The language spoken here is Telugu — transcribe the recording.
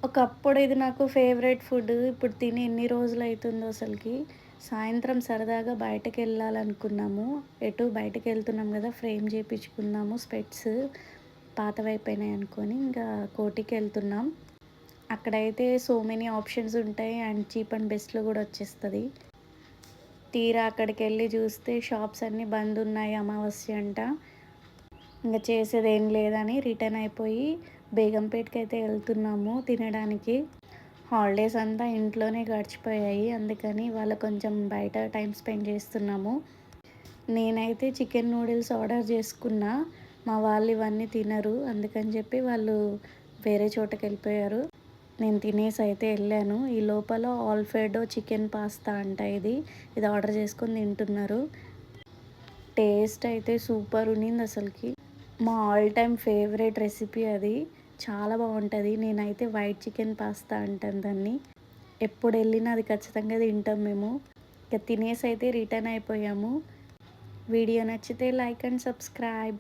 ఒకప్పుడు ఇది నాకు ఫేవరెట్ ఫుడ్. ఇప్పుడు తిని ఎన్ని రోజులైతుందో అసలకి. సాయంత్రం సరదాగా బయటకెళ్ళాలనుకున్నాము. ఎటు బయటకెళ్తున్నాం గదా! ఫ్రేమ్ జేపిచ్చుకుందాము స్పెట్స్ పాతవయిపోయినాయనుకోని, ఇంకా కోటికెళ్తున్నాం. అక్కడైతే సో మెనీ ఆప్షన్స్ ఉంటాయి. అండ్ చీప్ అండ్ బెస్ట్‌లో గూడా వచ్చేస్తది. తీరా అక్కడికెళ్ళి జూస్తే షాప్స్ అన్నీ బందున్నాయి అమావాస్య అంట. ఇంగ చేసేదేం లేదని రిటర్న్ అయిపోయి బేగంపేట్‌కైతే ఎళ్తున్నాము తినడానికి. హాలిడేస్ అంతా ఇంట్లోనే గడిచిపోయాయి. అందుకని ఇవాళ కొంచెం బయట టైమ్ స్పెండ్ చేస్తున్నాము. నేనైతే చికెన్ నూడిల్స్ ఆర్డర్ జేసుకున్నా. మా వాళ్ళు ఇవన్నీ తినరు. అందుకని చెప్పి వాళ్ళు వేరే చోటకెళ్ళిపోయారు. నేను తినేసైతే ఎళ్ళాను. ఈ లోపల ఆల్ఫ్రెడో చికెన్ పాస్తా అంట ఇది. ఇది ఆర్డర్ చేసుకొని తింటున్నారు. టేస్ట్ అయితే సూపర్ ఉన్నిందసలకి. మా ఆల్ టైమ్ ఫేవరెట్ రెసిపీ అది. చాలా బావుంటది. నేనైతే వైట్ చికెన్ పాస్తా అంటాను దాన్ని. ఎప్పుడెళ్ళినా అది ఖచ్చితంగా తింటాం మేము. ఇక తినేసైతే రిటర్న్ అయిపోయాము. వీడియో నచ్చితే లైక్ అండ్ సబ్స్క్రైబ్.